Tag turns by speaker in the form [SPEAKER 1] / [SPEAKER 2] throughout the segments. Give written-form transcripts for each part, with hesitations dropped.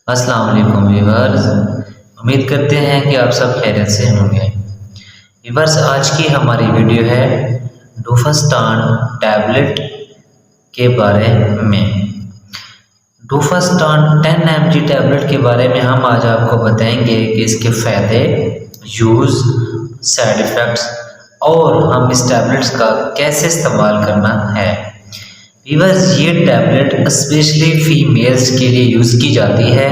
[SPEAKER 1] अस्सलाम वालेकुम व्यूअर्स, उम्मीद करते हैं कि आप सब खैरियत से होंगे। व्यूअर्स, आज की हमारी वीडियो है डोफास्टान टैबलेट के बारे में। डोफास्टान 10 mg टैबलेट के बारे में हम आज आपको बताएंगे कि इसके फ़ायदे, यूज़, साइड इफ़ेक्ट्स और हम इस टैबलेट्स का कैसे इस्तेमाल करना है। व्यूअर्स, ये टैबलेट स्पेशली फीमेल्स के लिए यूज़ की जाती है।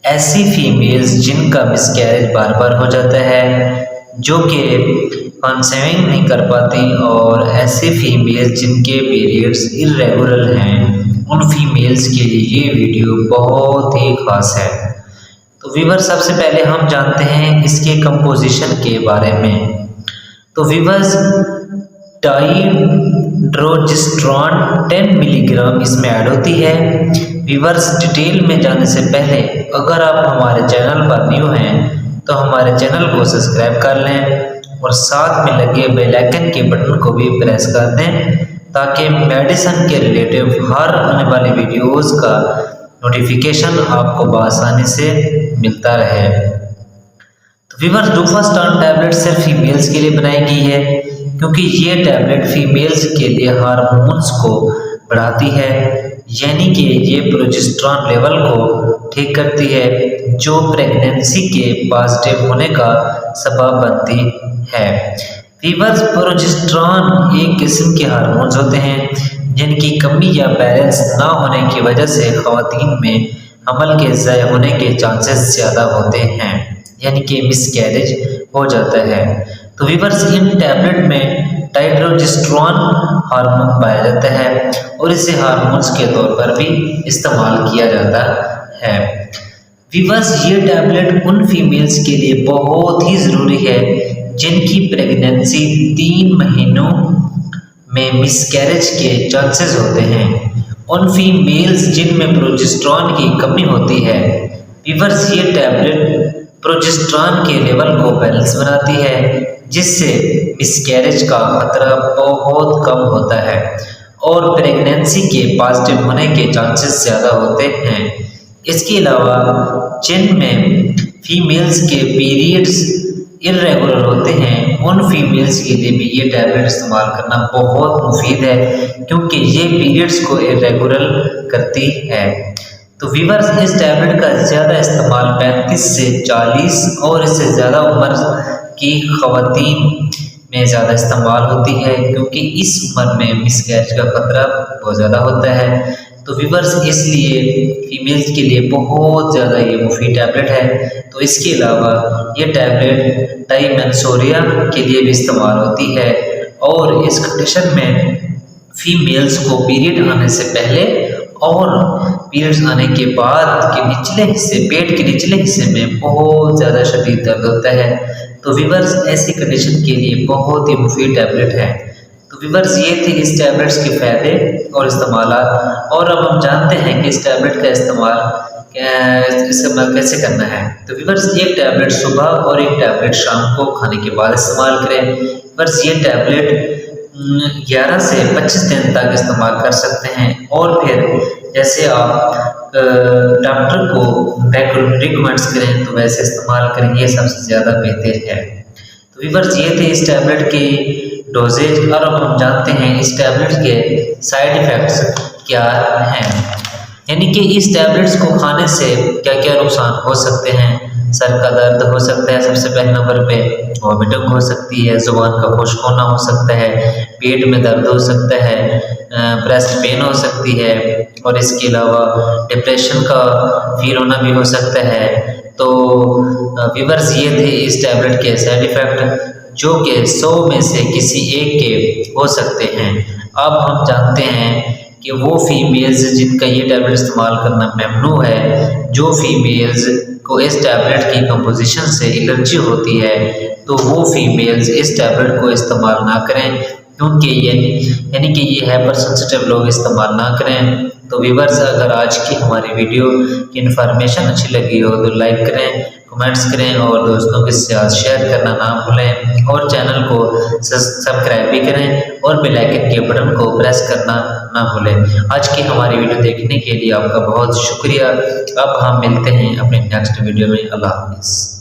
[SPEAKER 1] ऐसी फीमेल्स जिनका मिसकैरेज बार बार हो जाता है, जो कि कंसीविंग नहीं कर पाती, और ऐसे फीमेल्स जिनके पीरियड्स इर्रेगुलर हैं, उन फीमेल्स के लिए ये वीडियो बहुत ही ख़ास है। तो व्यूअर्स, सबसे पहले हम जानते हैं इसके कंपोजिशन के बारे में। तो व्यूअर्स, डाइड्रोजिस्ट्रॉन 10 मिलीग्राम इसमें ऐड होती है। व्यूअर्स, डिटेल में जाने से पहले अगर आप हमारे चैनल पर न्यू हैं तो हमारे चैनल को सब्सक्राइब कर लें और साथ में लगे बेल आइकन के बटन को भी प्रेस कर दें, ताकि मेडिसिन के रिलेटिव हर आने वाली वीडियोस का नोटिफिकेशन आपको बआसानी से मिलता रहे। तो व्यूअर्स, डोफास्टान टैबलेट सिर्फ फीमेल्स के लिए बनाई गई है, क्योंकि ये टैबलेट फीमेल्स के लिए हार्मोन्स को बढ़ाती है, यानी कि ये प्रोजेस्टेरॉन लेवल को ठीक करती है, जो प्रेगनेंसी के पॉजिटिव होने का सबब बनती है। व्यूअर्स, प्रोजेस्टेरॉन एक किस्म के हार्मोन्स होते हैं जिनकी कमी या बैलेंस ना होने की वजह से ख़वातीन में हमल के ज़ाया होने के चांसेस ज़्यादा होते हैं, यानी कि मिसकैरेज हो जाता है। तो व्यूअर्स, इन टैबलेट में डाइड्रोजिस्ट्रॉन हार्मोन पाया जाता है और इसे हार्मोन्स के तौर पर भी इस्तेमाल किया जाता है। व्यूअर्स, ये टैबलेट उन फीमेल्स के लिए बहुत ही ज़रूरी है जिनकी प्रेगनेंसी 3 महीनों में मिसकैरेज के चांसेस होते हैं, उन फीमेल्स जिनमें प्रोजेस्टेरॉन की कमी होती है। व्यूअर्स, ये टैबलेट प्रोजेस्टेरॉन के लेवल को बैलेंस बनाती है, जिससे मिसकैरेज का खतरा बहुत कम होता है और प्रेगनेंसी के पॉजिटिव होने के चांसेस ज़्यादा होते हैं। इसके अलावा जिनमें फीमेल्स के पीरियड्स इर्रेगुलर होते हैं, उन फीमेल्स के लिए भी ये टैबलेट इस्तेमाल करना बहुत मुफीद है, क्योंकि ये पीरियड्स को इर्रेगुलर करती है। तो व्यूअर्स, इस टैबलेट का ज़्यादा इस्तेमाल 35 से 40 और इससे ज़्यादा उम्र की ख़वातीन में ज़्यादा इस्तेमाल होती है, क्योंकि इस उम्र में मिसकैरेज का खतरा बहुत ज़्यादा होता है। तो व्यूअर्स, इसलिए फीमेल्स के लिए बहुत ज़्यादा ये मुफीद टैबलेट है। तो इसके अलावा ये टैबलेट डाइमेंसोरिया के लिए भी इस्तेमाल होती है, और इस कंडीशन में फीमेल्स को पीरियड आने से पहले और पीरियड्स आने के बाद के निचले हिस्से, पेट के निचले हिस्से में बहुत ज़्यादा शदीद दर्द होता है। तो व्यूअर्स, ऐसी कंडीशन के लिए बहुत ही मुफीद टैबलेट है। तो व्यूअर्स, ये थे इस टैबलेट्स के फ़ायदे और इस्तेमाल। और अब हम जानते हैं कि इस टैबलेट का इस्तेमाल कैसे करना है। तो व्यूअर्स, एक टैबलेट सुबह और एक टैबलेट शाम को खाने के बाद इस्तेमाल करें। व्यूअर्स, ये टैबलेट 11 से 25 दिन तक इस्तेमाल कर सकते हैं, और फिर जैसे आप डॉक्टर को रिकमेंड्स करें तो वैसे इस्तेमाल करें, ये सबसे ज़्यादा बेहतर है। तो व्यूअर्स, ये थे इस टैबलेट के डोजेज। और अब हम जानते हैं इस टैबलेट के साइड इफ़ेक्ट्स क्या हैं, यानी कि इस टैबलेट्स को खाने से क्या क्या नुकसान हो सकते हैं। सर का दर्द हो सकता है सबसे पहले नंबर पे, वॉमिटिंग हो सकती है, ज़ुबान का खुश्क होना हो सकता है, पेट में दर्द हो सकता है, ब्रेस्ट पेन हो सकती है, और इसके अलावा डिप्रेशन का फील होना भी हो सकता है। तो व्यूअर्स, ये थे इस टैबलेट के साइड इफ़ेक्ट, जो कि 100 में से किसी एक के हो सकते हैं। अब हम जानते हैं कि वो फीमेल्स जिनका ये टैबलेट इस्तेमाल करना ममनू है, जो फीमेल्स को इस टैबलेट की कंपोजिशन से एलर्जी होती है, तो वो फीमेल्स इस टैबलेट को इस्तेमाल ना करें, क्योंकि यानी कि ये हाइपर सेंसिटिव लोग इस्तेमाल ना करें। तो व्यूअर्स, अगर आज की हमारी वीडियो की इन्फॉर्मेशन अच्छी लगी हो तो लाइक करें, कमेंट्स करें और दोस्तों के साथ शेयर करना ना भूलें और चैनल को सब्सक्राइब भी करें और बेल आइकन के बटन को प्रेस करना ना भूलें। आज की हमारी वीडियो देखने के लिए आपका बहुत शुक्रिया। अब हम मिलते हैं अपने नेक्स्ट वीडियो में। अल्लाह हाफिज़।